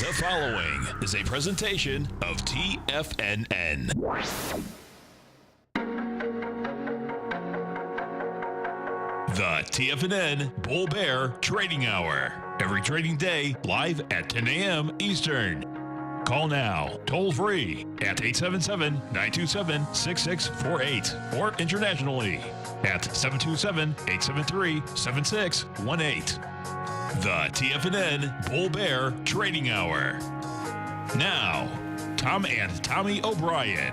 The following is a presentation of TFNN. The TFNN Bull Bear Trading Hour. Every trading day, live at 10 a.m. Eastern. Call now, toll free at 877-927-6648 or internationally at 727-873-7618. The TFNN Bull Bear Trading Hour. Now, Tom and Tommy O'Brien.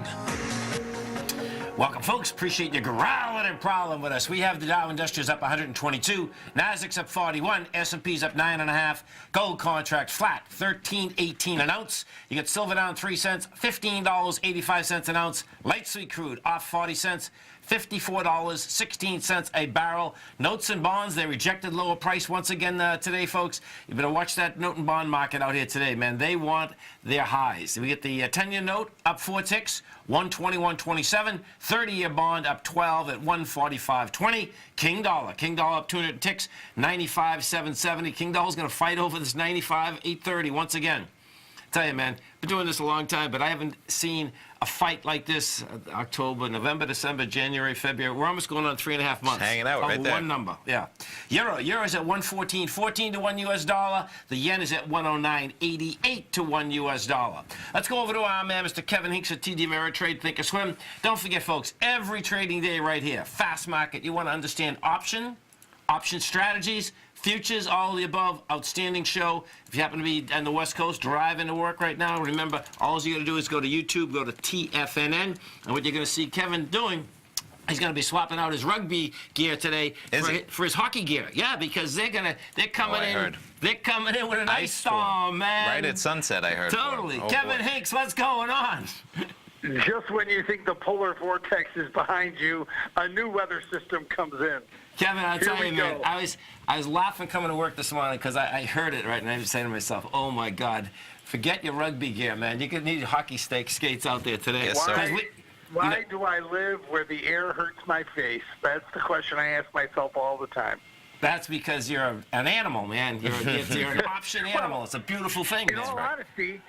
Welcome, folks. Appreciate you growling and prowling with us. We have the Dow Industrials up 122, Nasdaq's up 41, S&P's up 9.5, gold contract flat, $13.18 an ounce. You get silver down 3 cents, $15.85 an ounce. Light sweet crude off 40 cents. $54.16 a barrel. Notes and bonds, they rejected lower price once again today, folks. You better watch that note and bond market out here today, man. They want their highs. We get the 10-year note up 4 ticks, 121.27. 30-year bond up 12 at 145.20. King dollar up 200 ticks, 95.770. King dollar's going to fight over this 95.830 once again. Tell you, man, been doing this a long time, but I haven't seen a fight like this. October, November, December, January, February. We're almost going on 3.5 months. Hanging out right there. One number, yeah. Euro's at 114.14 to 1 U.S. dollar. The yen is at 109.88 to 1 U.S. dollar. Let's go over to our man, Mr. Kevin Hinks at TD Ameritrade Think or Swim. Don't forget, folks, every trading day right here, fast market. You want to understand option strategies, futures, all of the above. Outstanding show. If you happen to be on the West Coast driving to work right now, remember, all you got to do is go to YouTube, go to TFNN, and what you're going to see Kevin doing, he's going to be swapping out his rugby gear today for his hockey gear. Yeah, because they're coming in. They're coming in with an ice storm, man. Right at sunset, I heard. Totally. Kevin Hinks, what's going on? Just when you think the polar vortex is behind you, a new weather system comes in. Kevin, I'll tell you, man, I was laughing coming to work this morning because I heard it, right, and I was saying to myself, oh, my God, forget your rugby gear, man. You could need hockey skates out there today. Yes, sir. Why do I live where the air hurts my face? That's the question I ask myself all the time. That's because you're an animal, man. You're an option animal. It's a beautiful thing. In all honesty,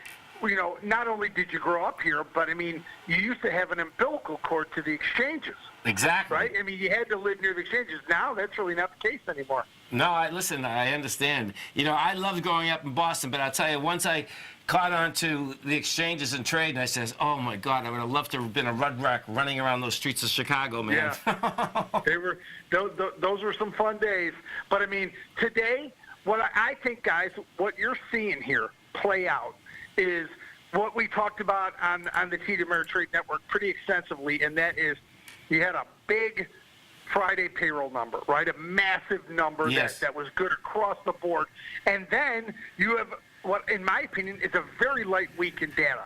not only did you grow up here, but, I mean, you used to have an umbilical cord to the exchanges. Exactly. Right? I mean, you had to live near the exchanges. Now, that's really not the case anymore. No, listen, I understand. I loved growing up in Boston, but I'll tell you, once I caught on to the exchanges and trade, and I says, oh, my God, I would have loved to have been a rudrack running around those streets of Chicago, man. Yeah. Those were some fun days. But, I mean, today, what I think, guys, what you're seeing here play out is what we talked about on the TD Ameritrade Network pretty extensively, and that is you had a big Friday payroll number, right? A massive number that was good across the board. And then you have what, in my opinion, is a very light week in data,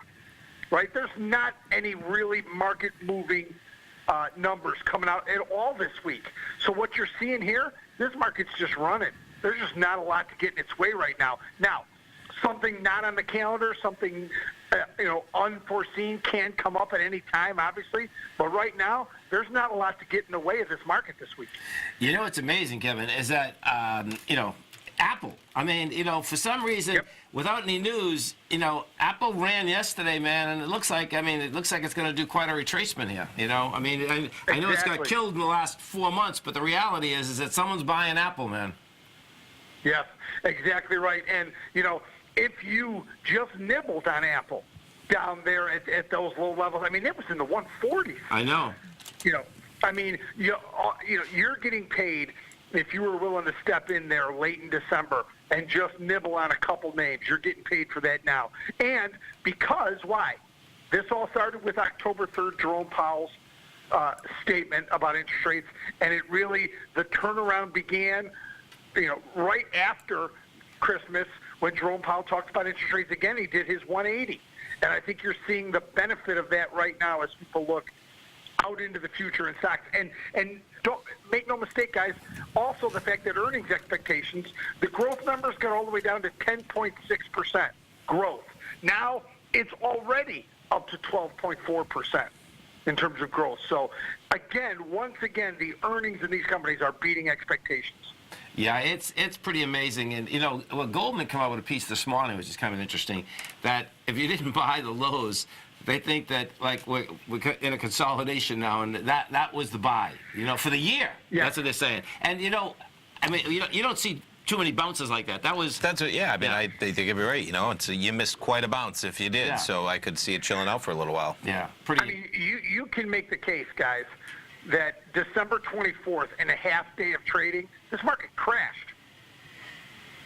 right? There's not any really market-moving numbers coming out at all this week. So what you're seeing here, this market's just running. There's just not a lot to get in its way right now. Now, something not on the calendar, something unforeseen can come up at any time, obviously. But right now, there's not a lot to get in the way of this market this week. You know what's amazing, Kevin, is that, Apple. I mean, for some reason, without any news, Apple ran yesterday, man, and it looks like it's going to do quite a retracement here. I mean, I know it's got killed in the last 4 months, but the reality is that someone's buying Apple, man. Yes, exactly right. And, if you just nibbled on Apple down there at those low levels, I mean, it was in the 140s. I know. You're getting paid if you were willing to step in there late in December and just nibble on a couple names. You're getting paid for that now. And because, why? This all started with October 3rd, Jerome Powell's statement about interest rates, and the turnaround began, right after Christmas. When Jerome Powell talked about interest rates again, he did his 180. And I think you're seeing the benefit of that right now as people look out into the future in stocks. And don't make no mistake, guys, also the fact that earnings expectations, the growth numbers got all the way down to 10.6% growth. Now it's already up to 12.4% in terms of growth. So, once again, the earnings in these companies are beating expectations. Yeah, it's pretty amazing. And, well, Goldman came out with a piece this morning, which is kind of interesting, that if you didn't buy the lows, they think that, like, we're in a consolidation now, and that was the buy, for the year. Yeah. That's what they're saying. And, I mean, you don't see too many bounces like that. That's what, yeah, I mean, I think you're right, you missed quite a bounce if you did, so I could see it chilling out for a little while. Yeah, I mean, you can make the case, guys, that December 24th and a half day of trading, this market crashed.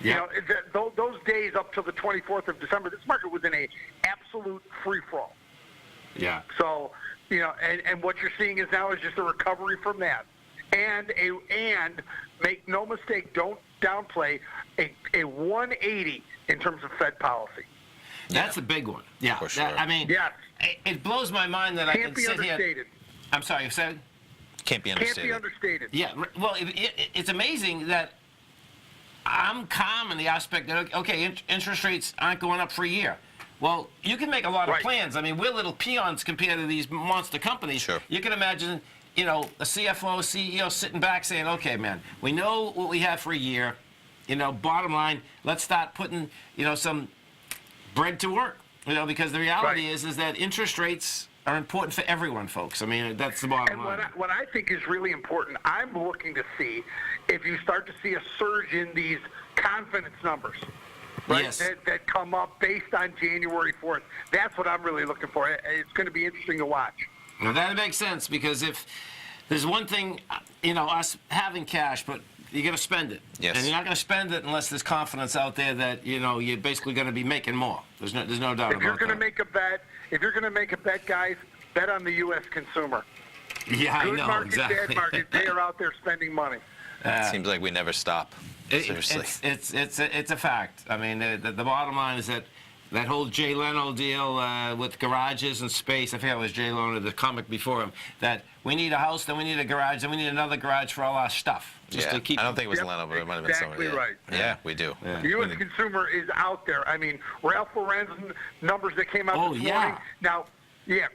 Yeah. Those days up till the 24th of December, this market was in a absolute free-for-all. Yeah. So, and what you're seeing is now is just a recovery from that. And make no mistake, don't downplay a 180 in terms of Fed policy. That's a big one. Yeah. For sure. I mean, it blows my mind that I can sit here. Understated. I'm sorry, you said? Can't be understated. Yeah. Well, it's amazing that I'm calm in the aspect that, okay, interest rates aren't going up for a year. Well, you can make a lot of plans. I mean, we're little peons compared to these monster companies. Sure. You can imagine, a CFO, CEO sitting back saying, okay, man, we know what we have for a year. Bottom line, let's start putting, some bread to work. Because the reality is that interest rates are important for everyone, folks. I mean, that's the bottom line. And what I think is really important, I'm looking to see if you start to see a surge in these confidence numbers. Right, yes. that come up based on January 4th. That's what I'm really looking for. It's going to be interesting to watch. Well, that makes sense, because if there's one thing, us having cash, but you're going to spend it. Yes. And you're not going to spend it unless there's confidence out there that, you're basically going to be making more. There's no doubt about that. If you're going to make a bet, guys, bet on the U.S. consumer. Yeah, Good I know, market, exactly. bad market, they are out there spending money. It seems like we never stop. Seriously. It's a fact. I mean, the bottom line is that whole Jay Leno deal with garages and space, I think it was Jay Leno, the comic before him, that we need a house, then we need a garage, then we need another garage for all our stuff. Just to keep. I don't think it was Leno, but it might have been somebody. Exactly right. Yeah, we do. Yeah. The U.S. consumer is out there. I mean, Ralph Lauren's numbers that came out this morning. Now,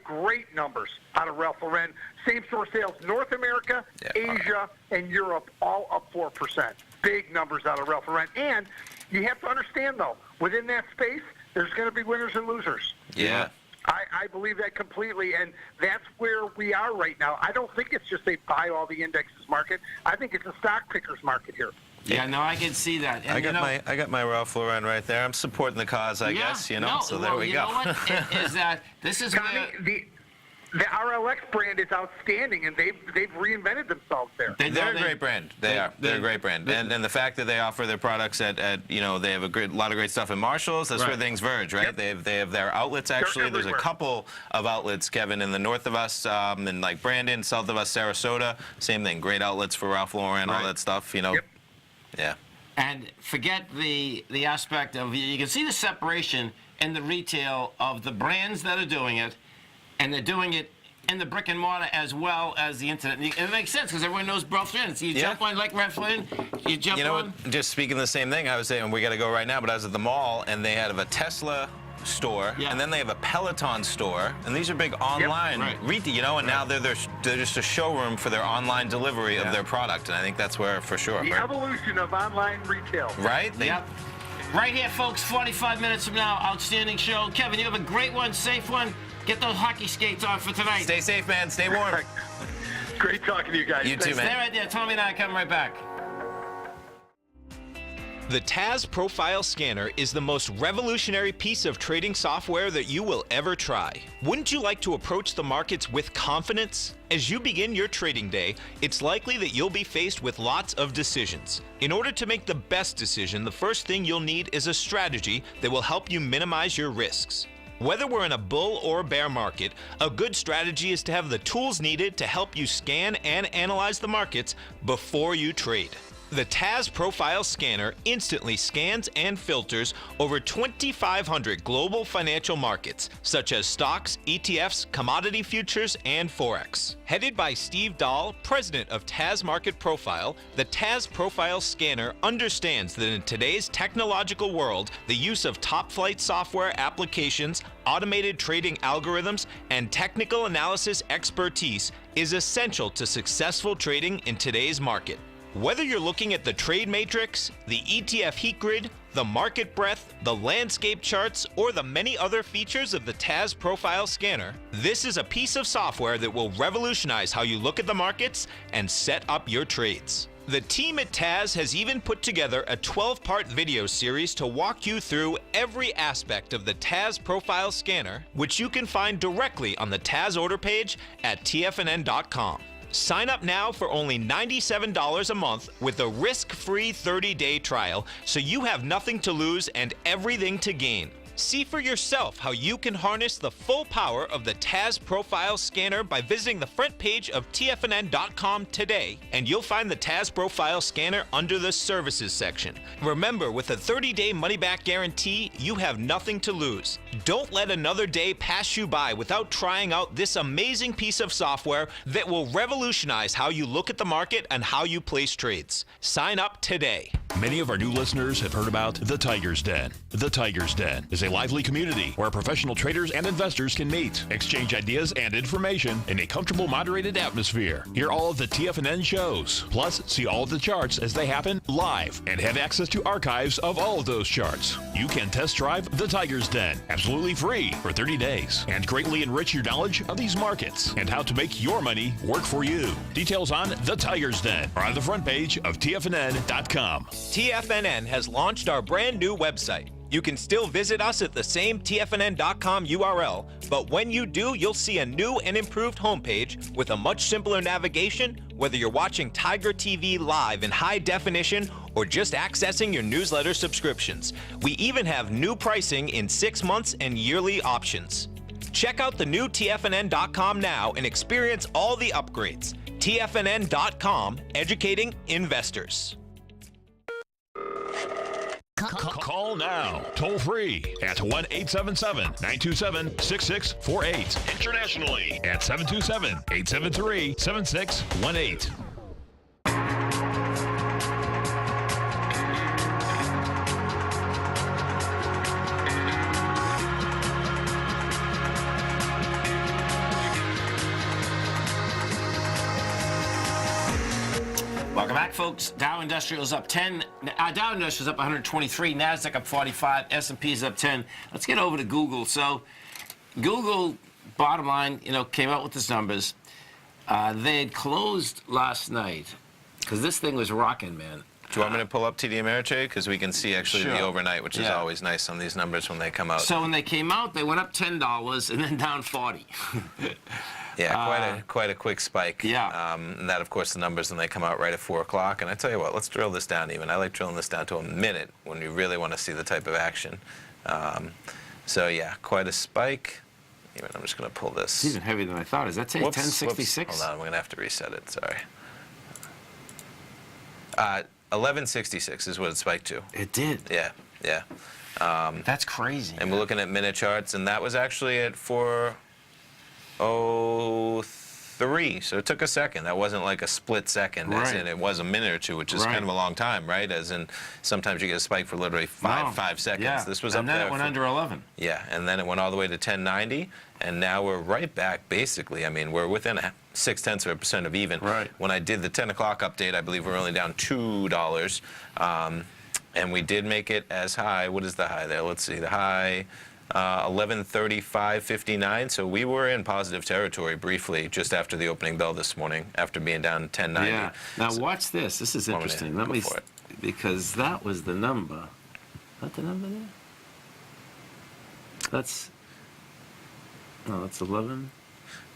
great numbers out of Ralph Lauren. Same-store sales, North America, Asia, and Europe, all up 4%. Big numbers out of Ralph Lauren. And you have to understand, though, within that space, there's going to be winners and losers. Yeah. I believe that completely, and that's where we are right now. I don't think it's just a buy all the indexes market. I think it's a stock pickers market here. Yeah, no, I can see that. And I got my Ralph Lauren right there. I'm supporting the cause, I guess, so there we go. You know what? Is that this is Tommy, where the RLX brand is outstanding, and they've reinvented themselves there. They're a great brand. They're a great brand. And the fact that they offer their products at they have a lot of great stuff in Marshalls, that's where things verge, right? Yep. They have their outlets, actually. There's a couple of outlets, Kevin, in the north of us, and like Brandon, south of us, Sarasota. Same thing, great outlets for Ralph Lauren, all that stuff, Yep. Yeah. And forget the aspect of, you can see the separation in the retail of the brands that are doing it, and they're doing it in the brick and mortar as well as the internet. And it makes sense because everyone knows Ralph Lauren. So you jump on like Ralph Lauren, you jump on. What, just speaking the same thing, I was saying, we got to go right now, but I was at the mall, and they had a Tesla store, and then they have a Peloton store, and these are big online retail, and now they're just a showroom for their online delivery of their product, and I think that's where, for sure. The evolution of online retail. Right? Right here, folks, 45 minutes from now, outstanding show. Kevin, you have a great one, safe one. Get those hockey skates on for tonight. Stay safe, man. Stay warm. Great talking to you guys. You too, man. Stay right there. Tommy and I are coming right back. The TAS Profile Scanner is the most revolutionary piece of trading software that you will ever try. Wouldn't you like to approach the markets with confidence? As you begin your trading day, it's likely that you'll be faced with lots of decisions. In order to make the best decision, the first thing you'll need is a strategy that will help you minimize your risks. Whether we're in a bull or bear market, a good strategy is to have the tools needed to help you scan and analyze the markets before you trade. The TAS Profile Scanner instantly scans and filters over 2,500 global financial markets, such as stocks, ETFs, commodity futures, and Forex. Headed by Steve Dahl, president of TAS Market Profile, the TAS Profile Scanner understands that in today's technological world, the use of top-flight software applications, automated trading algorithms, and technical analysis expertise is essential to successful trading in today's market. Whether you're looking at the trade matrix, the ETF heat grid, the market breadth, the landscape charts, or the many other features of the TAS Profile Scanner, this is a piece of software that will revolutionize how you look at the markets and set up your trades. The team at TAS has even put together a 12-part video series to walk you through every aspect of the TAS Profile Scanner, which you can find directly on the TAS order page at TFNN.com. Sign up now for only $97 a month with a risk-free 30-day trial, so you have nothing to lose and everything to gain. See for yourself how you can harness the full power of the TAS Profile Scanner by visiting the front page of TFNN.com today, and you'll find the TAS Profile Scanner under the Services section. Remember, with a 30-day money-back guarantee, you have nothing to lose. Don't let another day pass you by without trying out this amazing piece of software that will revolutionize how you look at the market and how you place trades. Sign up today. Many of our new listeners have heard about the Tiger's Den. The Tiger's Den is a lively community where professional traders and investors can meet, exchange ideas and information in a comfortable, moderated atmosphere. Hear all of the TFNN shows, plus see all of the charts as they happen live, and have access to archives of all of those charts. You can test drive the Tiger's Den absolutely free for 30 days and greatly enrich your knowledge of these markets and how to make your money work for you. Details on the Tiger's Den are on the front page of TFNN.com. TFNN has launched our brand new website. You can still visit us at the same TFNN.com URL, but when you do, you'll see a new and improved homepage with a much simpler navigation, whether you're watching Tiger TV live in high definition or just accessing your newsletter subscriptions. We even have new pricing in 6 months and yearly options. Check out the new TFNN.com now and experience all the upgrades. TFNN.com, educating investors. Call now, toll free at 1-877-927-6648. Internationally at 727-873-7618. Welcome back, folks. Dow Industrial's up 10. Dow Industrial's up 123. Nasdaq up 45. S&P's up 10. Let's get over to Google. So, Google, bottom line, came out with its numbers. They had closed last night because this thing was rocking, man. Do you want me to pull up TD Ameritrade? Because we can see actually the overnight, which is always nice on these numbers when they come out. So when they came out, they went up $10 and then down 40. Yeah, quite a quick spike. Yeah. And that, of course, the numbers when they come out right at 4 o'clock. And I tell you what, let's drill this down even. I like drilling this down to a minute when we really want to see the type of action. So, yeah, quite a spike. Even I'm just going to pull this. It's even heavier than I thought. Is that say 1066? Hold on, I'm going to have to reset it. Sorry. 1166 is what it spiked to. It did. Yeah. That's crazy. And we're looking at minute charts, and that was actually at 4:03. So it took a second. That wasn't like a split second. As in, it was a minute or two, which is kind of a long time, right? As in, sometimes you get a spike for literally five seconds. Yeah. This was and up then there. It went under 11. Yeah, and then it went all the way to 1090, and now we're right back, basically. I mean, we're within 0.6% of even. Right. When I did the 10 o'clock update, I believe we're only down $2. And we did make it as high. What is the high there? Let's see. The high, 1135.59. So we were in positive territory briefly just after the opening bell this morning, after being down 1090. Yeah. Now watch this. This is interesting. Let me, because that was the number. Is that the number there? That's 11.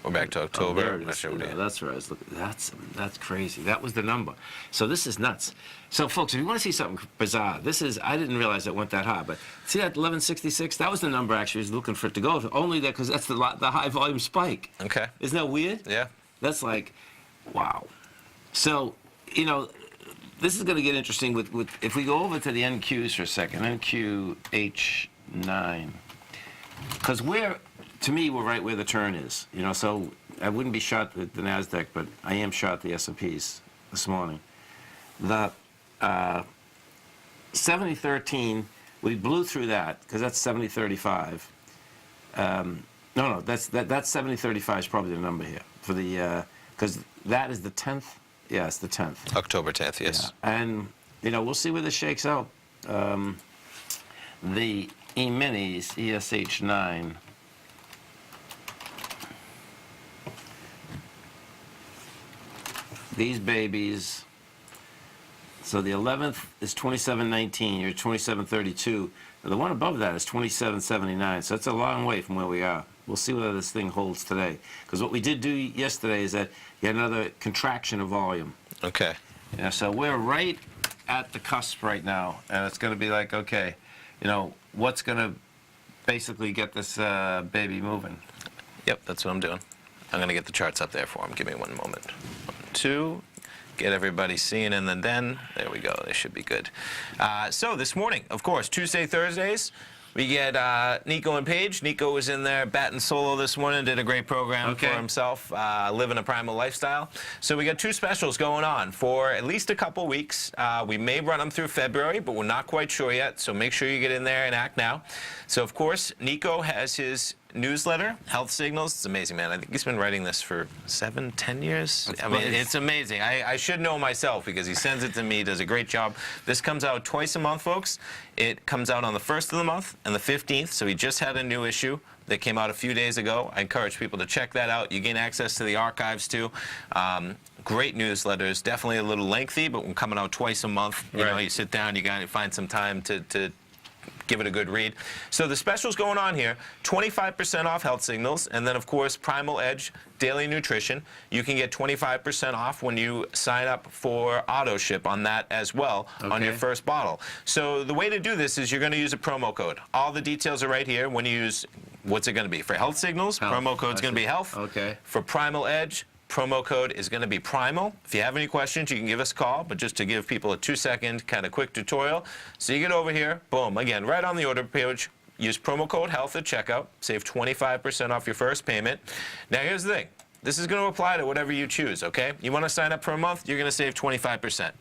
We're back to October. There it is. That's where I was looking. That's crazy. That was the number. So this is nuts. So folks, if you want to see something bizarre, I didn't realize it went that high, but see that 1166? That was the number actually I was looking for it to go to. Only that because that's the high volume spike. Okay. Isn't that weird? Yeah. That's like, wow. So, this is going to get interesting with if we go over to the NQs for a second, NQH9, because to me, we're right where the turn is. So I wouldn't be short at the Nasdaq, but I am short at the S&Ps this morning. The 7013, we blew through that because that's 7035. No, that's 7035 is probably the number here for the because that is the 10th Yeah, it's the 10th. October 10th, yes. Yeah. And, you know, we'll see where this shakes out. The E-minis, ESH9, these babies, so the 11th is 2719, you're 2732. The one above that is 2779, so it's a long way from where we are. We'll see whether this thing holds today. Because what we did do yesterday is that you had another contraction of volume. Okay. Yeah, so we're right at the cusp right now, and it's going to be like, okay, you know, what's going to basically get this baby moving? Yep, that's what I'm doing. I'm going to get the charts up there for him. Give me one moment. 1, 2, get everybody seeing in the den. There we go. They should be good. So this morning, of course, Tuesday, Thursdays, we get Nico and Paige. Nico was in there batting solo this morning, did a great program for himself, living a primal lifestyle. So we got 2 specials going on for at least a couple weeks. We may run them through February, but we're not quite sure yet, so make sure you get in there and act now. So, of course, Nico has his newsletter, Health Signals. It's amazing, man. I think he's been writing this for 7, 10 years. I mean, it's amazing. I should know myself because he sends it to me, does a great job. This comes out twice a month, folks. It comes out on the 1st of the month and the 15th, so he just had a new issue that came out a few days ago. I encourage people to check that out. You gain access to the archives, too. Great newsletters, definitely a little lengthy, but when coming out twice a month, you know, you sit down, you got to find some time to give it a good read. So the specials going on here, 25% off Health Signals, and then, of course, Primal Edge Daily Nutrition. You can get 25% off when you sign up for auto ship on that as well on your first bottle. So the way to do this is you're going to use a promo code. All the details are right here. When you use, what's it going to be? For Health Signals, promo code's going to be Health. Okay. For Primal Edge, promo code is going to be Primal. If you have any questions, you can give us a call, but just to give people a 2-second kind of quick tutorial. So you get over here, boom, again, right on the order page, use promo code HEALTH at checkout, save 25% off your first payment. Now here's the thing. This is going to apply to whatever you choose, okay? You want to sign up for a month, you're going to save 25%.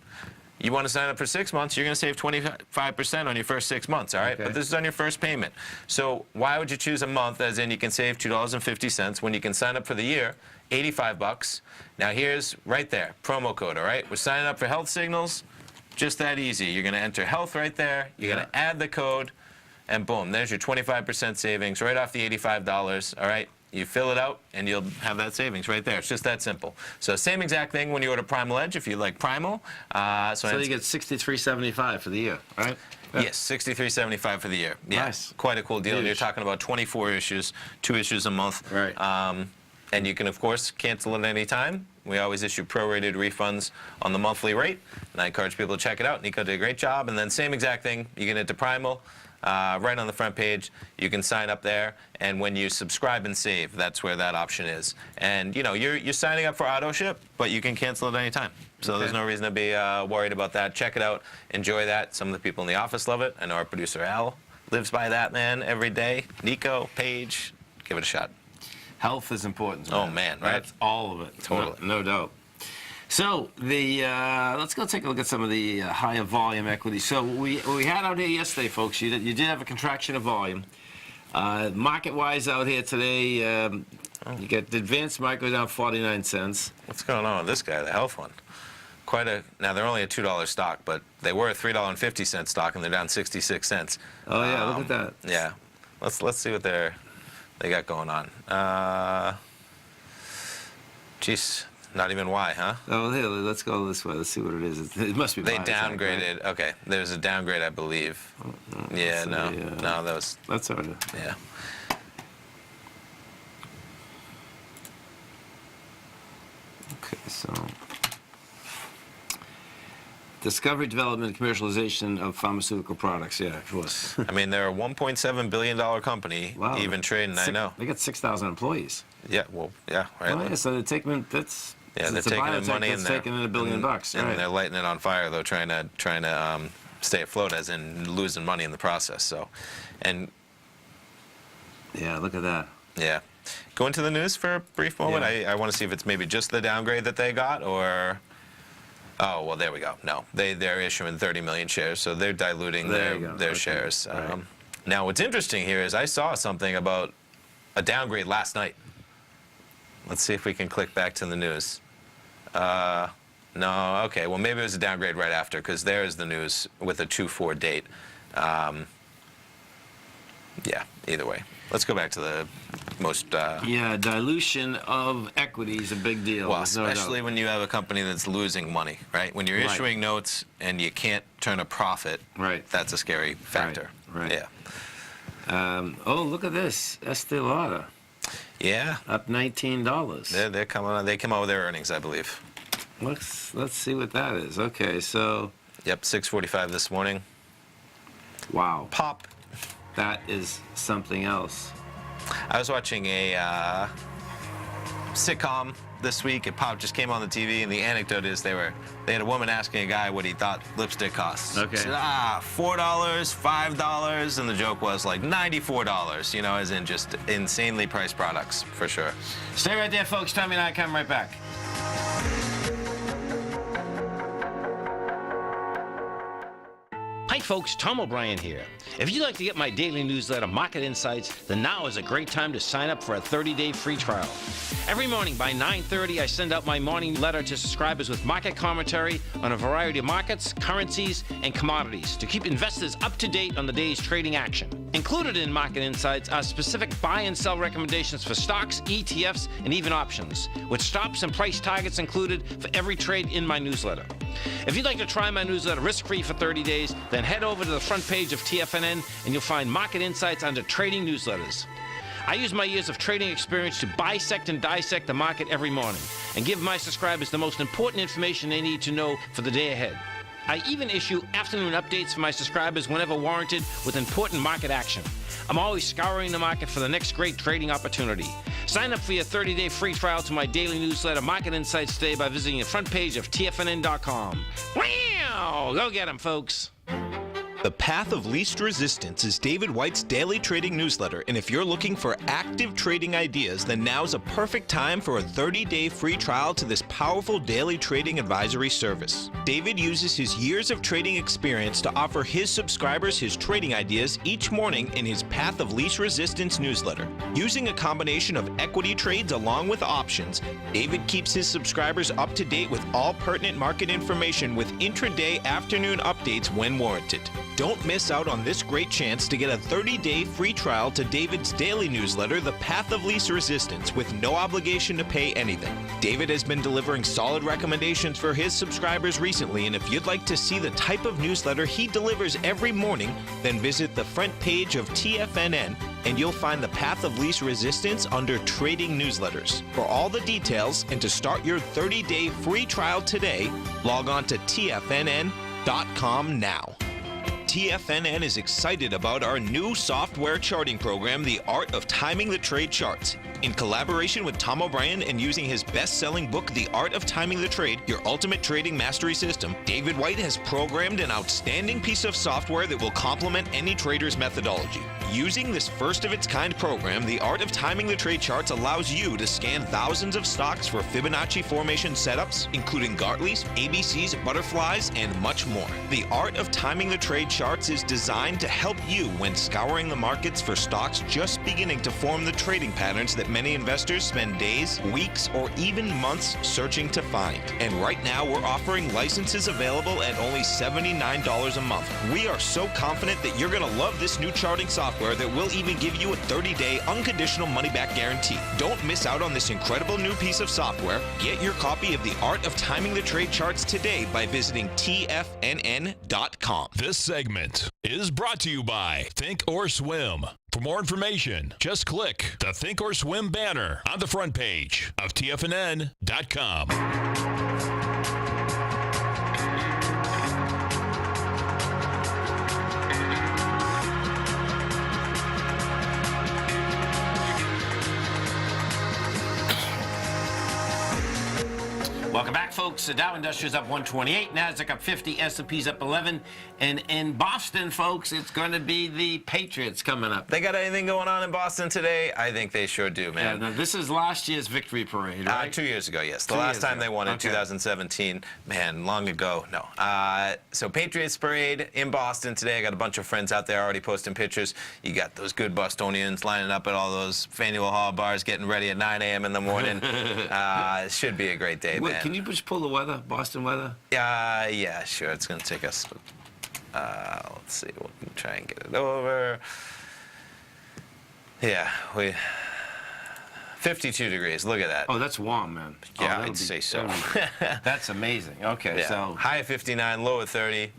You want to sign up for 6 months, you're going to save 25% on your first 6 months, all right? But this is on your first payment. So why would you choose a month, as in you can save $2.50 when you can sign up for the year, 85 bucks. Now here's right there, promo code, all right? We're signing up for Health Signals, just that easy. You're going to enter health right there, you're going to add the code, and boom, there's your 25% savings right off the $85, all right? You fill it out, and you'll have that savings right there. It's just that simple. So same exact thing when you order Primal Edge, if you like Primal. So you get $63.75 for the year, right? Yes, $63.75 for the year. Yeah, nice. Quite a cool deal. Huge. You're talking about 24 issues, 2 issues a month. Right. And you can, of course, cancel at any time. We always issue prorated refunds on the monthly rate, and I encourage people to check it out. Nico did a great job. And then same exact thing, you get into Primal. Right on the front page, you can sign up there, and when you subscribe and save, that's where that option is. And you know, you're signing up for auto ship, but you can cancel at any time. So there's no reason to be worried about that. Check it out, enjoy that. Some of the people in the office love it. I know our producer Al lives by that, man, every day. Nico, Paige, give it a shot. Health is important. Oh man, right? That's all of it. Totally. No doubt. So let's go take a look at some of the higher volume equities. So we had out here yesterday, folks. You did have a contraction of volume. Market-wise out here today, you get the advanced micro down 49 cents. What's going on with this guy, the health one? Now they're only a $2 stock, but they were a $3.50 stock, and they're down 66 cents. Oh yeah, look at that. Yeah, let's see what they got going on. Geez. Not even Y, huh? Oh, here, let's go this way. Let's see what it is. It must be. They biotech, downgraded. right? Okay, there's a downgrade, I believe. Yeah, no, that was. That's all right. Yeah. Okay, so discovery, development, and commercialization of pharmaceutical products. Yeah, of course. I mean, they're a $1.7 billion company, Wow. even trading. I know. They got 6,000 employees. Yeah, well, yeah, right. Oh, yeah, so they're taking they're it's a taking biotech money that's in there, taking in $1 billion, and right? they're lighting it on fire though, trying to stay afloat, as in losing money in the process. So, and yeah, look at that. yeah, go into the news for a brief moment. Yeah. I want to see if it's maybe just the downgrade that they got, or oh well, there we go. No, they're issuing 30 million shares, so they're diluting their Okay. shares. Right. Now, what's interesting here is I saw something about a downgrade last night. Let's see if we can click back to the news. No, okay. Well, maybe it was a downgrade right after, because there's the news with a 2-4 date. Yeah, either way. Let's go back to the most... Yeah, dilution of equity is a big deal. Well, especially when you have a company that's losing money, right? When you're issuing notes and you can't turn a profit, that's a scary factor. Right. Yeah. Oh, look at this. Estee Lauder. Yeah. Up $19. They're coming on. They came out with their earnings, I believe. Let's see what that is. Okay, so... Yep, 6:45 this morning. Wow. Pop. That is something else. I was watching a sitcom this week. Pop just came on the TV, and the anecdote is they had a woman asking a guy what he thought lipstick costs. Okay. He said, $4, $5, and the joke was like $94, you know, as in just insanely priced products, for sure. Stay right there, folks. Tommy and I come right back. Hi folks, Tom O'Brien here. If you'd like to get my daily newsletter, Market Insights, then now is a great time to sign up for a 30-day free trial. Every morning by 9:30, I send out my morning letter to subscribers with market commentary on a variety of markets, currencies, and commodities to keep investors up to date on the day's trading action. Included in Market Insights are specific buy and sell recommendations for stocks, ETFs, and even options, with stops and price targets included for every trade in my newsletter. If you'd like to try my newsletter risk-free for 30 days, then head over to the front page of TFNN and you'll find Market Insights under Trading Newsletters. I use my years of trading experience to bisect and dissect the market every morning and give my subscribers the most important information they need to know for the day ahead. I even issue afternoon updates for my subscribers whenever warranted with important market action. I'm always scouring the market for the next great trading opportunity. Sign up for your 30-day free trial to my daily newsletter, Market Insights, today by visiting the front page of TFNN.com. Wow! Go get 'em, folks. The Path of Least Resistance is David White's daily trading newsletter, and if you're looking for active trading ideas, then now's a perfect time for a 30-day free trial to this powerful daily trading advisory service. David uses his years of trading experience to offer his subscribers his trading ideas each morning in his Path of Least Resistance newsletter. Using a combination of equity trades along with options, David keeps his subscribers up to date with all pertinent market information with intraday afternoon updates when warranted. Don't miss out on this great chance to get a 30-day free trial to David's daily newsletter, The Path of Least Resistance, with no obligation to pay anything. David has been delivering solid recommendations for his subscribers recently, and if you'd like to see the type of newsletter he delivers every morning, then visit the front page of TFNN and you'll find The Path of Least Resistance under Trading Newsletters. For all the details and to start your 30-day free trial today, log on to TFNN.com now. TFNN is excited about our new software charting program, The Art of Timing the Trade Charts. In collaboration with Tom O'Brien and using his best-selling book, The Art of Timing the Trade, Your Ultimate Trading Mastery System, David White has programmed an outstanding piece of software that will complement any trader's methodology. Using this first-of-its-kind program, The Art of Timing the Trade Charts allows you to scan thousands of stocks for Fibonacci formation setups, including Gartley's, ABC's, butterflies, and much more. The Art of Timing the Trade Charts is designed to help you when scouring the markets for stocks just beginning to form the trading patterns that many investors spend days, weeks, or even months searching to find. And right now, we're offering licenses available at only $79 a month. We are so confident that you're going to love this new charting software that will even give you a 30-day unconditional money-back guarantee. Don't miss out on this incredible new piece of software. Get your copy of The Art of Timing the Trade Charts today by visiting TFNN.com. This segment is brought to you by Think or Swim. For more information, just click the Think or Swim banner on the front page of TFNN.com. Welcome back, folks. The Dow Industrials up 128, Nasdaq up 50, S&P's up 11. And in Boston, folks, it's going to be the Patriots coming up. They got anything going on in Boston today? I think they sure do, man. Yeah, now, this is last year's victory parade, right? 2 years ago, yes. The last time they won in 2017. Man, long ago. No. So Patriots parade in Boston today. I got a bunch of friends out there already posting pictures. You got those good Bostonians lining up at all those Faneuil Hall bars, getting ready at 9 a.m. in the morning. It should be a great day, man. can you just pull the weather, Boston weather? Yeah, sure. It's going to take us. Let's see. We can try and get it over. Yeah, 52 degrees. Look at that. Oh, that's warm, man. Yeah, I'd say so. That's amazing. Okay, Yeah. so high of 59, low of 30.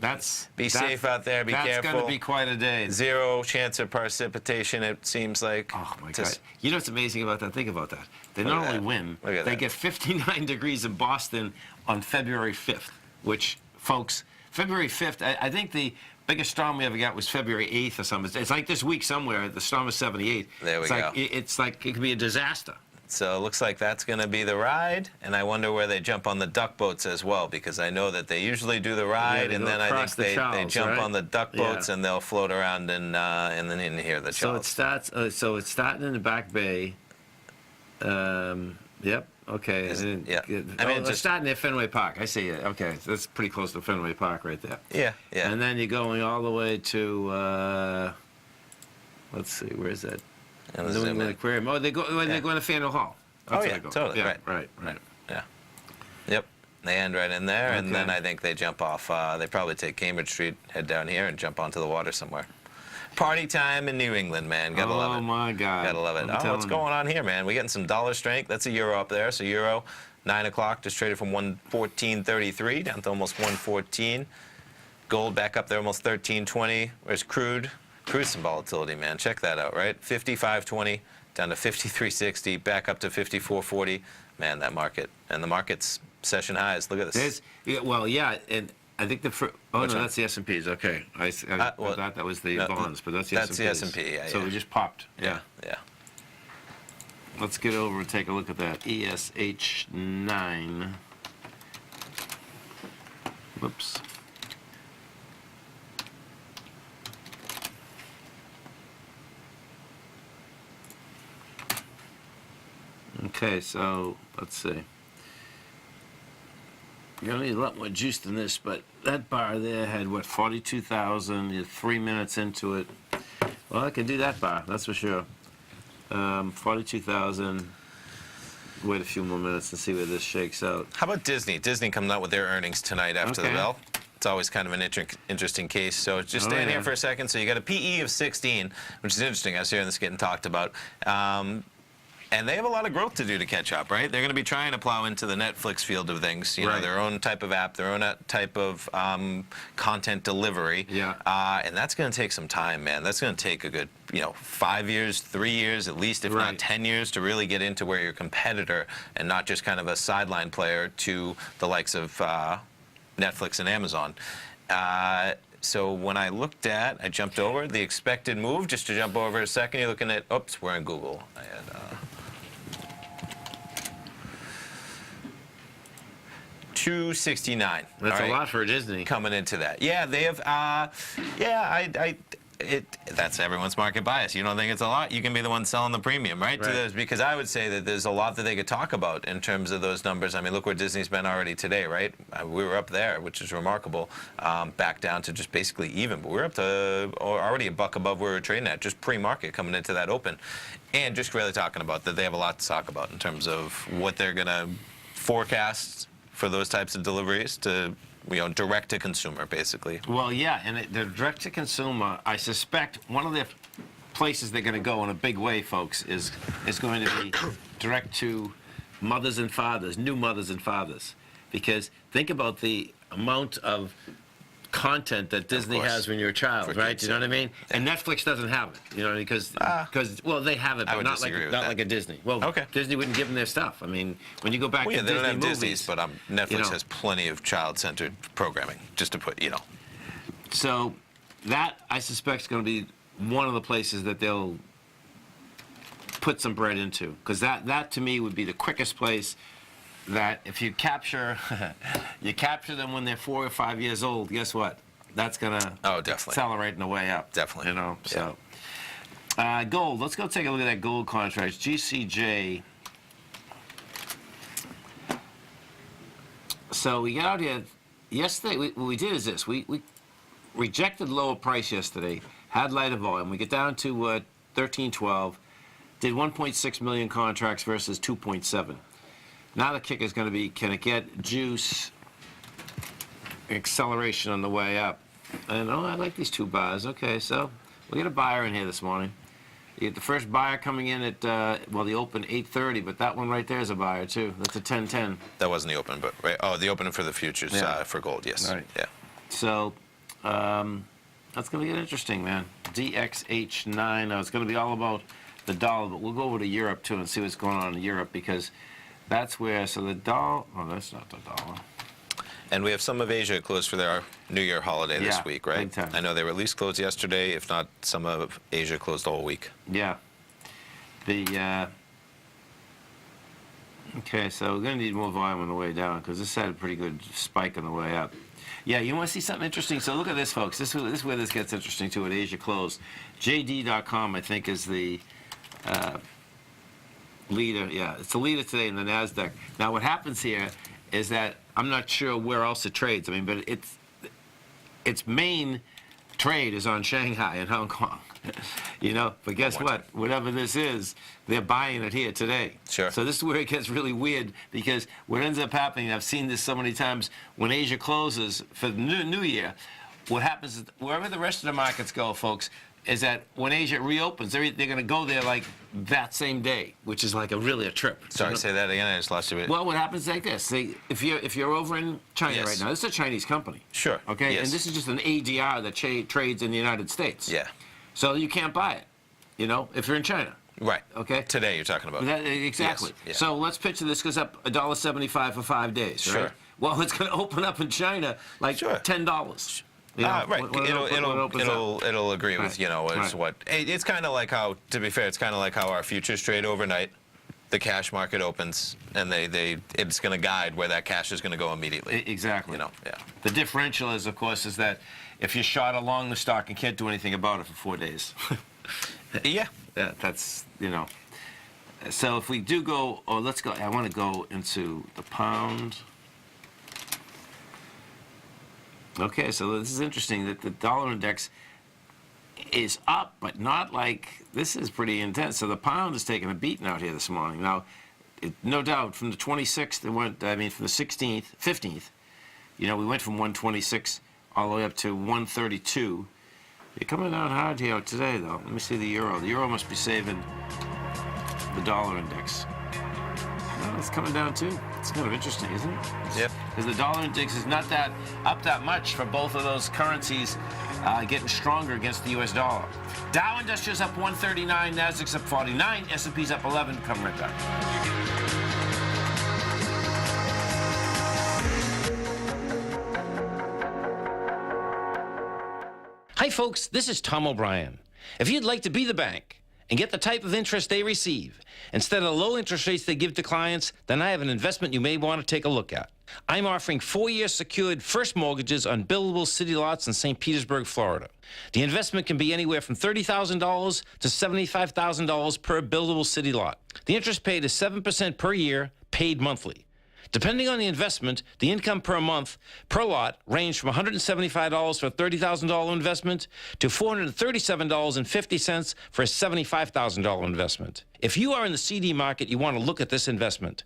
Be safe out there. Be careful. That's going to be quite a day. 0 chance of precipitation, it seems like. Oh, my God. You know what's amazing about that? Think about that. They not only win, they get 59 degrees in Boston on February 5th, which, folks, February 5th, I think the biggest storm we ever got was February 8th or something. It's like this week somewhere, the storm is 78. There we go. It's like it could be a disaster. So it looks like that's going to be the ride, and I wonder where they jump on the duck boats as well, because I know that they usually do the ride, and then I think they jump on the duck boats and they'll float around and then in here the Charles. So it's starting in the Back Bay. Yep. Okay. Yeah. I mean, it's starting at Fenway Park. I see it. Okay, so that's pretty close to Fenway Park right there. Yeah. Yeah. And then you're going all the way to. Let's see, where is that? New England Aquarium. Oh, they're going to Faneuil Hall. That's yeah, totally. Yeah, right. Right. Yeah. Yep. They end right in there, and then I think they jump off. They probably take Cambridge Street, head down here, and jump onto the water somewhere. Party time in New England, man. Gotta love it. Oh, my God. Gotta love it. What's going on here, man? We're getting some dollar strength. That's a euro up there. So euro, 9 o'clock, just traded from 114.33 down to almost 114. Gold back up there, almost 13.20. Where's crude? Crude some volatility, man. Check that out, right? 55.20 down to 53.60, back up to 54.40. Man, that market. And the market's session highs. Look at this. And I think that's the S&Ps. Okay, I thought that was the bonds, but that's the S&Ps. That's the S&P. Yeah. So we just popped. Yeah. Let's get over and take a look at that. ESH9. Whoops. Okay, so let's see. You're gonna need a lot more juice than this, but that bar there had, what, 42,000, you're 3 minutes into it. Well, I can do that bar, that's for sure. 42,000, wait a few more minutes and see where this shakes out. How about Disney? Disney comes out with their earnings tonight after the bell. It's always kind of an interesting case. So just stay in here for a second. So you got a PE of 16, which is interesting. I was hearing this getting talked about. And they have a lot of growth to do to catch up, right? They're going to be trying to plow into the Netflix field of things, you know, their own type of app, their own type of content delivery. Yeah. And that's going to take some time, man. That's going to take a good, 5 years, 3 years at least, if not 10 years, to really get into where you're a competitor and not just kind of a sideline player to the likes of Netflix and Amazon. So when I looked at, I jumped over the expected move, just to jump over a second, you're looking at, oops, we're in Google. I had, 269. That's a lot for Disney. Coming into that. Yeah, they have, that's everyone's market bias. You don't think it's a lot? You can be the one selling the premium, right? To those, because I would say that there's a lot that they could talk about in terms of those numbers. I mean, look where Disney's been already today, right? We were up there, which is remarkable, back down to just basically even. But we're up to already a buck above where we were trading at, just pre-market coming into that open. And just really talking about that they have a lot to talk about in terms of what they're going to forecast for those types of deliveries to, direct to consumer, basically. Well, yeah, and the direct to consumer, I suspect one of the places they're going to go in a big way, folks, is going to be direct to mothers and fathers, new mothers and fathers. Because think about the amount of content that Disney has when you're a child, right? Do you know what I mean? Yeah. And Netflix doesn't have it, because well, they have it, but not like a Disney. Well, Disney wouldn't give them their stuff. I mean, when you go back to Disney they don't have movies, Disney's, but Netflix has plenty of child-centered programming, just to put, So that, I suspect, is going to be one of the places that they'll put some bread into, because that to me would be the quickest place. That if you capture them when they're 4 or 5 years old, guess what? That's gonna accelerate in the way up. Definitely. So gold. Let's go take a look at that gold contract. GCJ. So we got out here yesterday. What we did is this: we rejected lower price yesterday, had lighter volume. We get down to 1312, did 1.6 million contracts versus 2.7. Now the kick is going to be, can it get juice, acceleration on the way up? And I like these two bars. Okay, so we got a buyer in here this morning. You get the first buyer coming in at, well, the open 8:30, but that one right there is a buyer too. That's a 10-10. That wasn't the open, but right. Oh, the open for the futures for gold. Yes. Right. Yeah. So that's going to get interesting, man. DXH9. Now it's going to be all about the dollar, but we'll go over to Europe too and see what's going on in Europe, because that's where. So the dollar. Oh, that's not the dollar. And we have some of Asia closed for their New Year holiday this Yeah, week, right? big time. I know they were at least closed yesterday. If not, some of Asia closed all week. Yeah. The okay, so we're going to need more volume on the way down, because this had a pretty good spike on the way up. Yeah, you want to see something interesting? So look at this, folks. This is where this gets interesting too. At Asia closed, JD.com I think is the leader. Yeah, it's the leader today in the Nasdaq. Now what happens here is that I'm not sure where else it trades. I mean, but its main trade is on Shanghai and Hong Kong. You know, but guess what? Whatever this is, they're buying it here today. Sure. So this is where it gets really weird, because what ends up happening, I've seen this so many times, when Asia closes for the New Year, what happens is wherever the rest of the markets go, folks, is that when Asia reopens, they're going to go there like that same day, which is like really a trip. Sorry, say that again. I just lost you a bit. Well, what happens is like this. See, if you're over in China right now, this is a Chinese company. Sure. Okay? Yes. And this is just an ADR that trades in the United States. Yeah. So you can't buy it, you know, if you're in China. Right. Okay? Today you're talking about. Exactly. Yes. Yeah. So let's picture this goes up $1.75 for 5 days, right? Sure. Well, it's going to open up in China like $10. You know, right. It'll agree with, Right. you know, Right. what. It's kind of like how, to be fair, it's kind of like how our futures trade overnight. The cash market opens, and it's going to guide where that cash is going to go immediately. Exactly. You know, yeah. The differential is, of course, is that if you're short along the stock and can't do anything about it for 4 days. Yeah. That's, you know. So if we do go, let's go, I want to go into the pound. Okay, so this is interesting that the dollar index is up, but not like, this is pretty intense. So the pound is taking a beating out here this morning. Now, no doubt, from the 26th, it went, I mean, from the 16th, 15th, you know, we went from 126 all the way up to 132. You're coming down hard here today, though. Let me see the euro. The euro must be saving the dollar index. Well, it's coming down, too. It's kind of interesting, isn't it? Yep. Because the dollar index is not that up that much for both of those currencies getting stronger against the U.S. dollar. Dow Industrials up 139, Nasdaq's up 49, S&P's up 11. Come right back. Hi, folks. This is Tom O'Brien. If you'd like to be the bank and get the type of interest they receive instead of the low interest rates they give to clients, then I have an investment you may want to take a look at. I'm offering 4-year secured first mortgages on buildable city lots in St. Petersburg, Florida. The investment can be anywhere from $30,000 to $75,000 per buildable city lot. The interest paid is 7% per year, paid monthly. Depending on the investment, the income per month per lot ranged from $175 for a $30,000 investment to $437.50 for a $75,000 investment. If you are in the CD market, you want to look at this investment.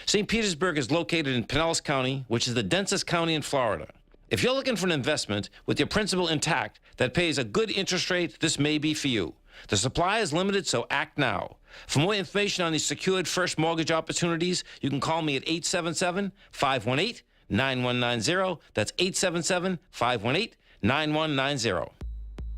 St. Petersburg is located in Pinellas County, which is the densest county in Florida. If you're looking for an investment with your principal intact that pays a good interest rate, this may be for you. The supply is limited, so act now. For more information on these secured first mortgage opportunities, you can call me at 877-518-9190. That's 877-518-9190.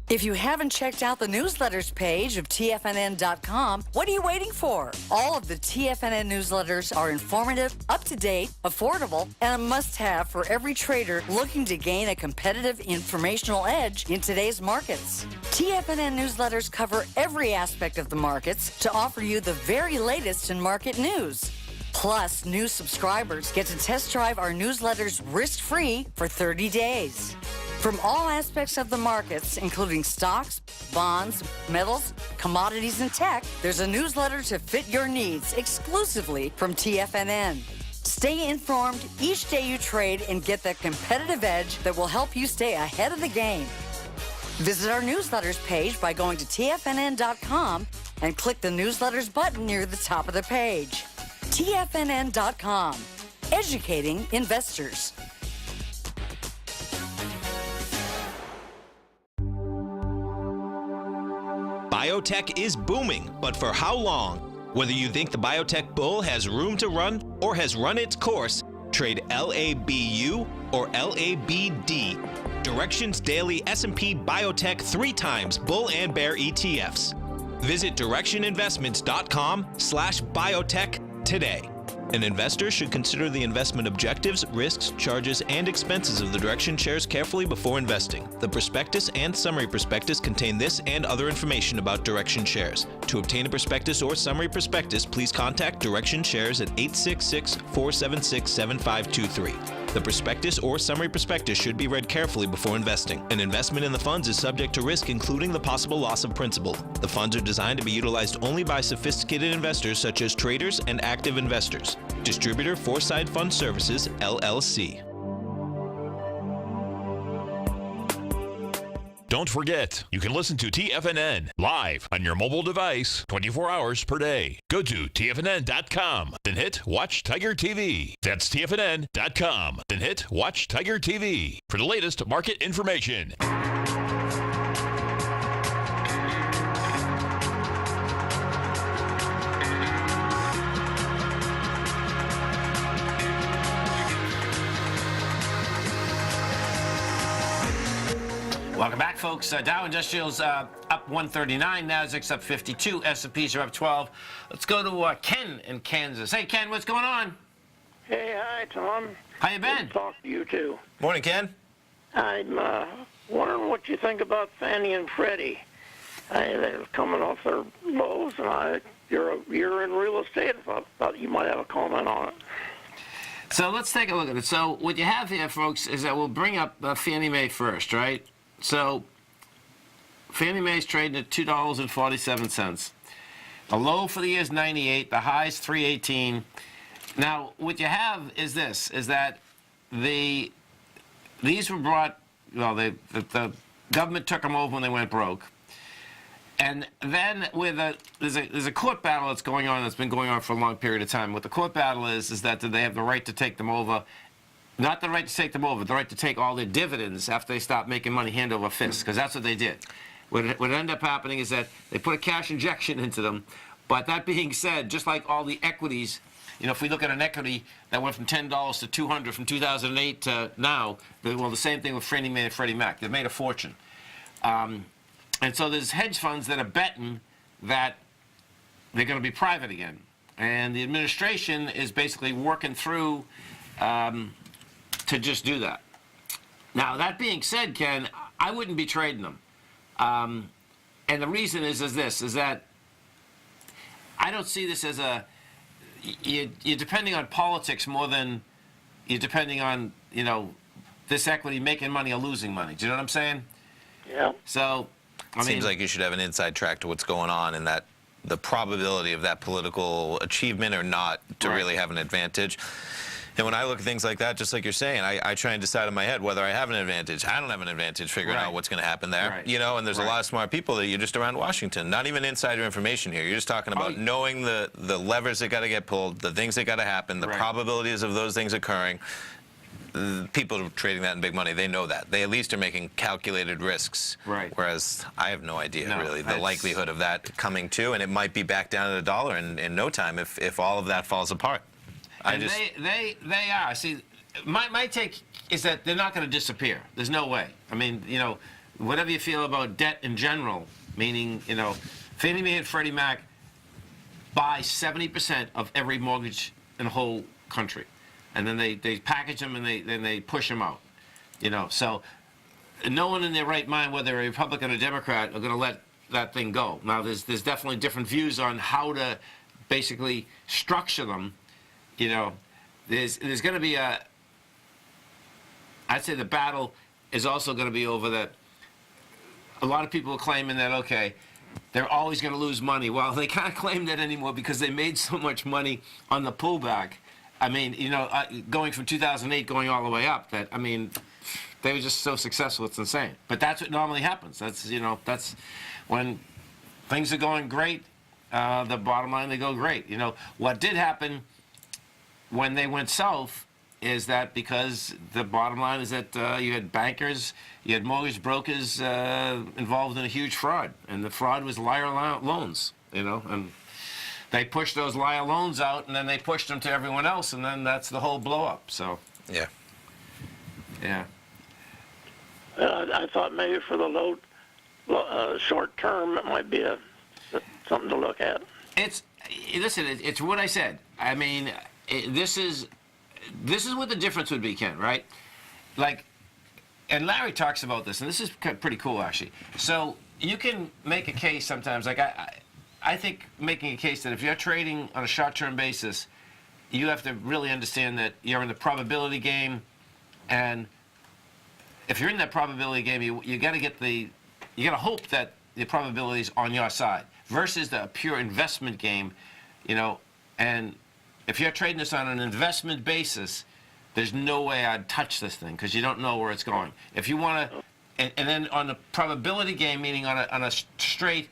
If you haven't checked out the newsletters page of TFNN.com, what are you waiting for? All of the TFNN newsletters are informative, up-to-date, affordable, and a must-have for every trader looking to gain a competitive informational edge in today's markets. TFNN newsletters cover every aspect of the markets to offer you the very latest in market news. Plus, new subscribers get to test drive our newsletters risk-free for 30 days. From all aspects of the markets, including stocks, bonds, metals, commodities, and tech, there's a newsletter to fit your needs exclusively from TFNN. Stay informed each day you trade and get that competitive edge that will help you stay ahead of the game. Visit our newsletters page by going to TFNN.com and click the newsletters button near the top of the page. TFNN.com. Educating investors. Biotech is booming, but for how long? Whether you think the biotech bull has room to run or has run its course, trade LABU or LABD. Direction's daily S&P Biotech 3 times bull and bear ETFs. Visit directioninvestments.com/biotech today. An investor should consider the investment objectives, risks, charges, and expenses of the Direction shares carefully before investing. The prospectus and summary prospectus contain this and other information about Direction shares. To obtain a prospectus or summary prospectus, please contact Direction shares at 866-476-7523. The prospectus or summary prospectus should be read carefully before investing. An investment in the funds is subject to risk, including the possible loss of principal. The funds are designed to be utilized only by sophisticated investors such as traders and active investors. Distributor Foreside Fund Services, LLC. Don't forget, you can listen to TFNN live on your mobile device 24 hours per day. Go to TFNN.com, then hit Watch Tiger TV. That's TFNN.com, then hit Watch Tiger TV for the latest market information. Welcome back, folks. Dow Industrials up 139, Nasdaq's up 52, S&Ps are up 12. Let's go to Ken in Kansas. Hey, Ken, what's going on? Hey, hi, Tom. How you been? Good to talk to you, too. Morning, Ken. I'm wondering what you think about Fannie and Freddie. They're coming off their lows, and you're in real estate. I thought you might have a comment on it. So let's take a look at it. So what you have here, folks, is that we'll bring up Fannie Mae first, right? So Fannie Mae's trading at $2.47. The low for the year is 98. The high is 318. Now, what you have is this: is that these were brought. Well, the government took them over when they went broke. And then there's a court battle that's going on, that's been going on for a long period of time. What the court battle is that they have the right to take them over. Not the right to take them over, the right to take all their dividends after they stop making money hand over fist, because that's what they did. What ended up happening is that they put a cash injection into them. But that being said, just like all the equities, you know, if we look at an equity that went from $10 to $200 from 2008 to now, well, the same thing with Fannie Mae and Freddie Mac. They've made a fortune. And so there's hedge funds that are betting that they're going to be private again. And the administration is basically working through to just do that. Now, that being said, Ken, I wouldn't be trading them. And the reason is that I don't see this as you're depending on politics more than you're depending on, you know, this equity making money or losing money. Do you know what I'm saying? Yeah. So, I mean, seems like you should have an inside track to what's going on and that the probability of that political achievement or not to really have an advantage. And when I look at things like that, just like you're saying, I try and decide in my head whether I have an advantage. I don't have an advantage figuring out what's going to happen there. You know, and there's a lot of smart people that you're just around Washington. Not even insider information here. You're just talking about knowing the levers that got to get pulled, the things that got to happen, the probabilities of those things occurring. People trading that in big money, they know that. They at least are making calculated risks. Whereas I have no idea, really, the likelihood of that coming to, and it might be back down at $1 in no time if all of that falls apart. And they are. See, my take is that they're not going to disappear. There's no way. I mean, you know, whatever you feel about debt in general, meaning, you know, Fannie Mae and Freddie Mac buy 70% of every mortgage in the whole country. And then they package them and then they push them out. You know, so no one in their right mind, whether a Republican or Democrat, are going to let that thing go. Now, there's definitely different views on how to basically structure them. You know, there's going to be I'd say the battle is also going to be over that a lot of people are claiming that, okay, they're always going to lose money. Well, they can't claim that anymore because they made so much money on the pullback. I mean, you know, going from 2008 going all the way up, that, I mean, they were just so successful, it's insane. But that's what normally happens. That's, you know, that's when things are going great, the bottom line, they go great. You know, what did happen when they went south, is that because the bottom line is that you had bankers, you had mortgage brokers involved in a huge fraud, and the fraud was liar loans, and they pushed those liar loans out, and then they pushed them to everyone else, and then that's the whole blow up. So Yeah. I thought maybe for the short term it might be something to look at. It's what I said. I mean, this is what the difference would be, Ken, right? Like, and Larry talks about this, and this is pretty cool, actually. So you can make a case sometimes, like I think making a case that if you're trading on a short-term basis, you have to really understand that you're in the probability game, and if you're in that probability game, you got to hope that the probability is on your side versus the pure investment game, and if you're trading this on an investment basis, there's no way I'd touch this thing because you don't know where it's going. If you want to, and then on the probability game, meaning on a straight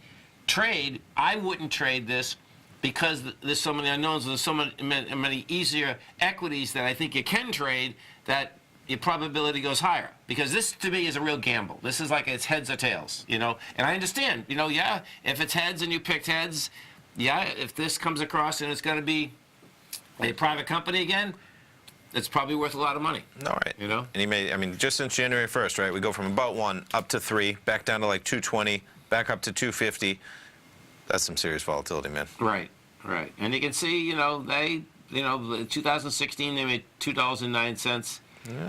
trade, I wouldn't trade this because there's so many unknowns. There's so many easier equities that I think you can trade that your probability goes higher. Because this, to me, is a real gamble. This is like it's heads or tails, And I understand, yeah, if it's heads and you picked heads, yeah, if this comes across and it's going to be a private company again, it's probably worth a lot of money. All right. And just since January 1st, right, we go from about 1 up to 3, back down to like 220, back up to 250. That's some serious volatility, man. Right. And you can see, they, 2016, they made $2.09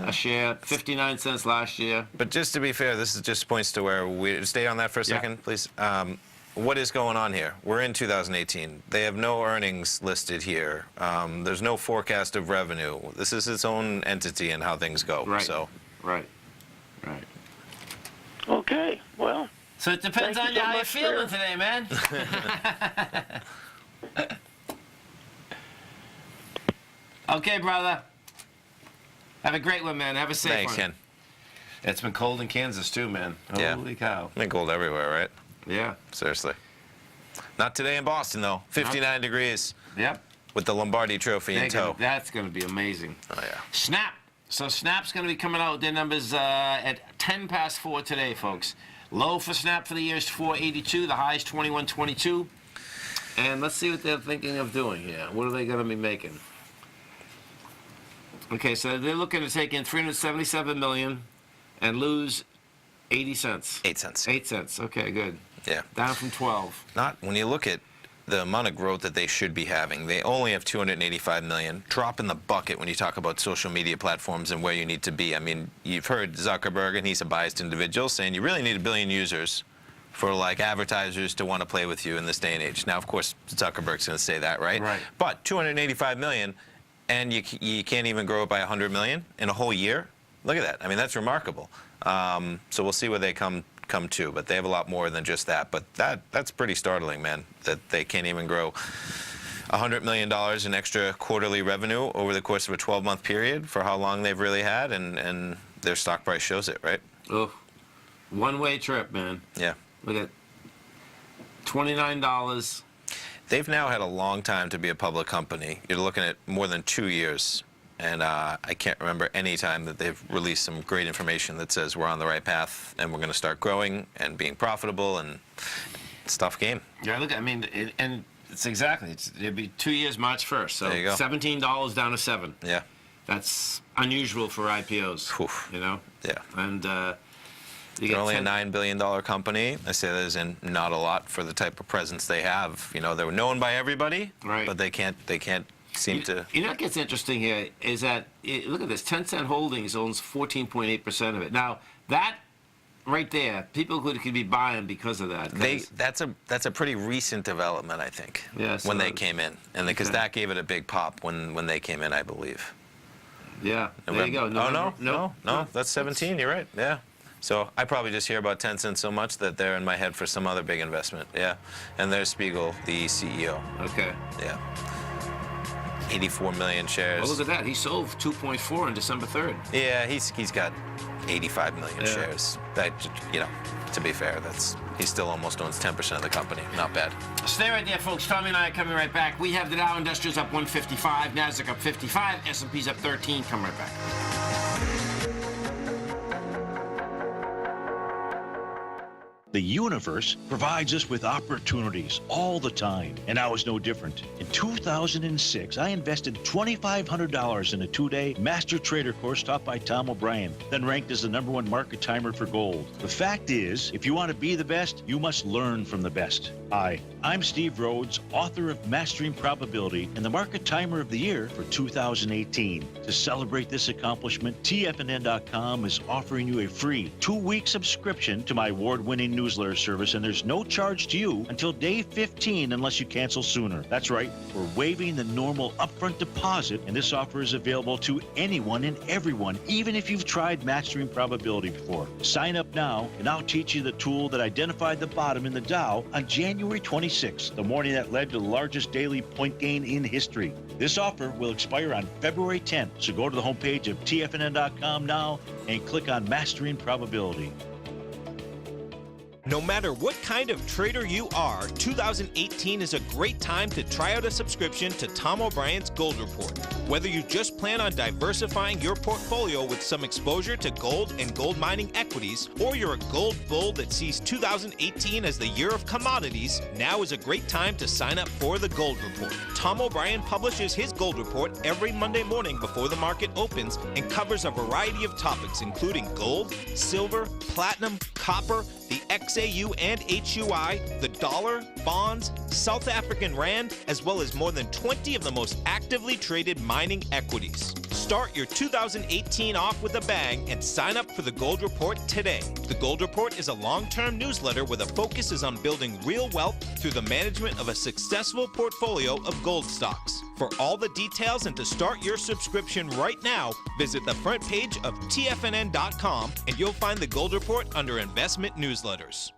a share, 59 cents last year. But just to be fair, this just points to where we stay on that for a second, please. What is going on here? We're in 2018. They have no earnings listed here. There's no forecast of revenue. This is its own entity and how things go. Right. So. Right. Okay. Well. So it depends on how you're feeling today, man. Okay, brother. Have a great one, man. Have a safe one. Thanks, Ken. It's been cold in Kansas, too, man. Holy cow. It's been cold everywhere, right? Yeah. Seriously. Not today in Boston, though. 59 degrees. Yep. With the Lombardi Trophy in tow. That's going to be amazing. Oh, yeah. Snap. So Snap's going to be coming out with their numbers at 10 past 4 today, folks. Low for Snap for the year is 482. The high is 2122. And let's see what they're thinking of doing here. What are they going to be making? Okay, so they're looking to take in $377 million and lose 80 cents. 8 cents. 8 cents. Okay, good. Yeah. Down from 12. Not when you look at the amount of growth that they should be having. They only have 285 million. Drop in the bucket when you talk about social media platforms and where you need to be. I mean, you've heard Zuckerberg, and he's a biased individual, saying you really need 1 billion users for like advertisers to want to play with you in this day and age. Now, of course, Zuckerberg's going to say that, right? Right. But 285 million, and you can't even grow it by 100 million in a whole year. Look at that. I mean, that's remarkable. So we'll see where they come to, but they have a lot more than just that. But that's pretty startling, man, that they can't even grow $100 million in extra quarterly revenue over the course of a 12-month period for how long they've really had, and their stock price shows it, right? Oh, one-way trip, man. Yeah. Look at $29. They've now had a long time to be a public company. You're looking at more than 2 years. And I can't remember any time that they've released some great information that says we're on the right path and we're going to start growing and being profitable, and it's a tough game. Yeah, look, I mean, and it's exactly. It'll be 2 years, March 1st. So there you go. $17 down to $7. Yeah. That's unusual for IPOs. Oof. Yeah. And they're only a $9 billion company. I say that as in not a lot for the type of presence they have. They were known by everybody, right? But they can't seem to. What gets interesting here is that look at this. Tencent Holdings owns 14.8% of it. Now that right there, people could be buying because of that. That's a pretty recent development, I think. Yeah. So when they came in, and because that gave it a big pop when they came in, I believe. Yeah. There you go. No. That's 17. You're right. Yeah. So I probably just hear about Tencent so much that they're in my head for some other big investment. Yeah. And there's Spiegel, the CEO. Okay. Yeah. 84 million shares. Well, look at that. He sold 2.4 on December 3rd. Yeah, he's got 85 million shares. That, you know, to be fair, he still almost owns 10% of the company. Not bad. Stay right there, folks. Tommy and I are coming right back. We have the Dow Industrials up 155, Nasdaq up 55, S&P's up 13. Come right back. The universe provides us with opportunities all the time, and I was no different. In 2006, I invested $2,500 in a 2-day master trader course taught by Tom O'Brien, then ranked as the #1 market timer for gold. The fact is, if you want to be the best, you must learn from the best. Hi, I'm Steve Rhodes, author of Mastering Probability and the Market Timer of the Year for 2018. To celebrate this accomplishment, TFNN.com is offering you a free 2-week subscription to my award-winning newsletter service, and there's no charge to you until day 15 unless you cancel sooner. That's right, we're waiving the normal upfront deposit, and this offer is available to anyone and everyone, even if you've tried Mastering Probability before. Sign up now, and I'll teach you the tool that identified the bottom in the Dow on January 26th, the morning that led to the largest daily point gain in history. This offer will expire on February 10th, so go to the homepage of TFNN.com now and click on Mastering Probability. No matter what kind of trader you are, 2018 is a great time to try out a subscription to Tom O'Brien's Gold Report. Whether you just plan on diversifying your portfolio with some exposure to gold and gold mining equities, or you're a gold bull that sees 2018 as the year of commodities, now is a great time to sign up for the Gold Report. Tom O'Brien publishes his Gold Report every Monday morning before the market opens and covers a variety of topics including gold, silver, platinum, copper, the XAU and HUI, the dollar, bonds, South African rand, as well as more than 20 of the most actively traded mining equities. Start your 2018 off with a bang and sign up for the Gold Report today. The Gold Report is a long-term newsletter where the focus is on building real wealth through the management of a successful portfolio of gold stocks. For all the details and to start your subscription right now, visit the front page of TFNN.com and you'll find the Gold Report under Investment Newsletters.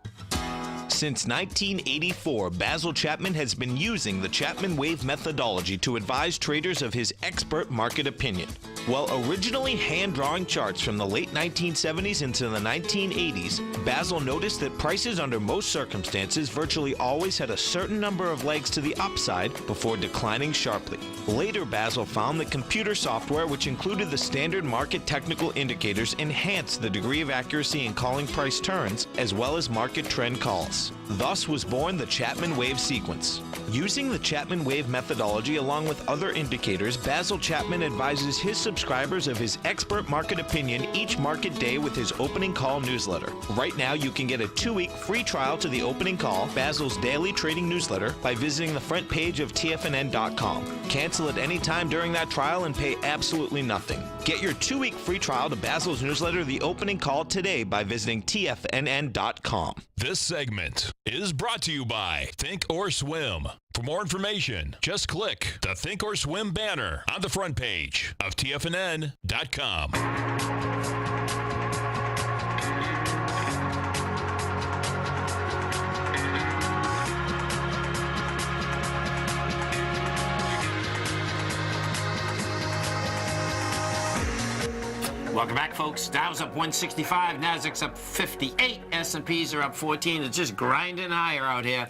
Since 1984, Basil Chapman has been using the Chapman Wave methodology to advise traders of his expert market opinion. While originally hand-drawing charts from the late 1970s into the 1980s, Basil noticed that prices under most circumstances virtually always had a certain number of legs to the upside before declining sharply. Later, Basil found that computer software, which included the standard market technical indicators, enhanced the degree of accuracy in calling price turns, as well as market trend calls. Thus was born the Chapman Wave sequence. Using the Chapman Wave methodology along with other indicators, Basil Chapman advises his subscribers of his expert market opinion each market day with his opening call newsletter. Right now, you can get a 2-week free trial to the opening call, Basil's daily trading newsletter, by visiting the front page of TFNN.com. Cancel at any time during that trial and pay absolutely nothing. Get your 2-week free trial to Basil's newsletter, The Opening Call, today by visiting TFNN.com. This segment is brought to you by Think or Swim. For more information, just click the Think or Swim banner on the front page of TFNN.com. Welcome back, folks. Dow's up 165, Nasdaq's up 58, S&Ps are up 14. It's just grinding higher out here.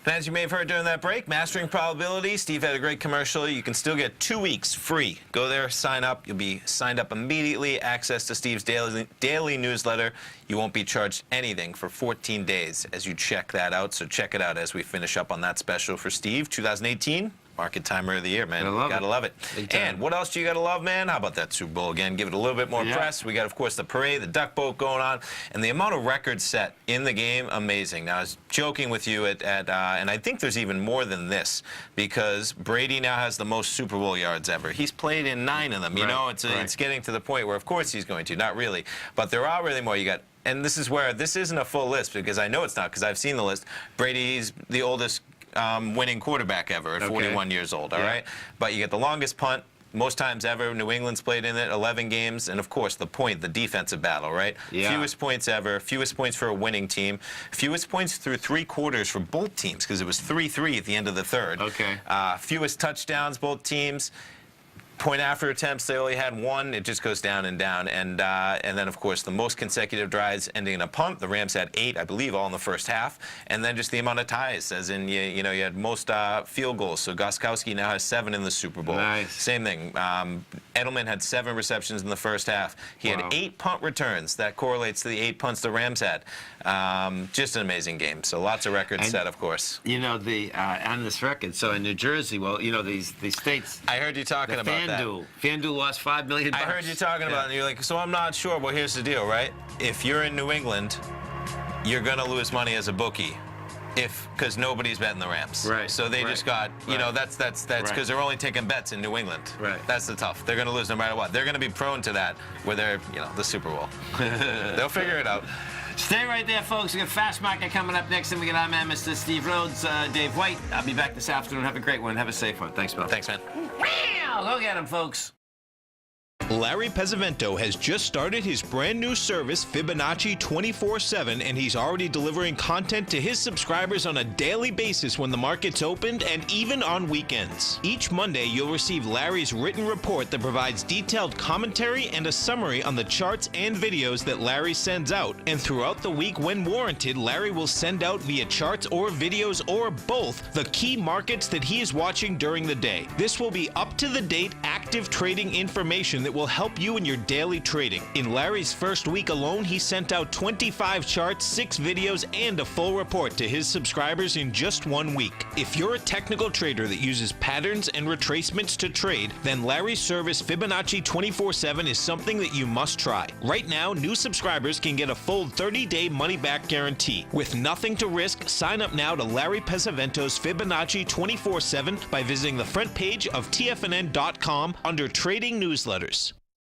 As you may have heard during that break, Mastering Probability, Steve had a great commercial. You can still get 2 weeks free. Go there, sign up. You'll be signed up immediately. Access to Steve's daily newsletter. You won't be charged anything for 14 days as you check that out. So check it out as we finish up on that special for Steve. 2018. Market Timer of the Year, man. Gotta love it. And what else do you gotta love, man? How about that Super Bowl again? Give it a little bit more press. We got, of course, the parade, the duck boat going on, and the amount of records set in the game, amazing. Now, I was joking with you and I think there's even more than this, because Brady now has the most Super Bowl yards ever. He's played in 9 of them. You know, it's getting to the point where, of course, he's going to. Not really, but there are really more. You got. And this is where this isn't a full list, because I know it's not, because I've seen the list. Brady's the oldest winning quarterback ever at 41 years old, all right? But you get the longest punt, most times ever. New England's played in it, 11 games. And, of course, the defensive battle, right? Fewest points ever, fewest points for a winning team, fewest points through 3 quarters for both teams, because it was 3-3 at the end of the third. Fewest touchdowns, both teams. point after attempts, they only had one. It just goes down and down. And then, of course, the most consecutive drives ending in a punt. The Rams had 8, I believe, all in the first half. And then just the amount of ties, as in, you had most field goals. So Gostkowski now has 7 in the Super Bowl. Nice. Same thing. Edelman had 7 receptions in the first half. He had 8 punt returns. That correlates to the 8 punts the Rams had. Just an amazing game. So lots of records set, of course. You know, on this record, so in New Jersey, well, you know, these states. I heard you talking about that. FanDuel lost $5 million. I heard you talking about it, and you're like, so I'm not sure. Well, here's the deal, right? If you're in New England, you're going to lose money as a bookie. Because nobody's betting the Rams. Right. So they just got, you know, that's because they're only taking bets in New England. Right. That's the tough. They're going to lose no matter what. They're going to be prone to that where they're, the Super Bowl. They'll figure it out. Stay right there, folks. We got Fast Market coming up next, and we got our man, Mr. Steve Rhodes, Dave White. I'll be back this afternoon. Have a great one. Have a safe one. Thanks, Bill. Thanks, man. Wow, go get him, folks. Larry Pesavento has just started his brand new service, Fibonacci 24/7, and he's already delivering content to his subscribers on a daily basis when the market's opened and even on weekends. Each Monday, you'll receive Larry's written report that provides detailed commentary and a summary on the charts and videos that Larry sends out. And throughout the week, when warranted, Larry will send out via charts or videos or both the key markets that he is watching during the day. This will be up-to-the-date, active trading information that will help you in your daily trading. In Larry's first week alone, he sent out 25 charts, 6 videos, and a full report to his subscribers in just 1 week. If you're a technical trader that uses patterns and retracements to trade, then Larry's service Fibonacci 24/7 is something that you must try. Right now, new subscribers can get a full 30-day money-back guarantee. With nothing to risk, sign up now to Larry Pesavento's Fibonacci 24/7 by visiting the front page of TFNN.com under Trading Newsletters.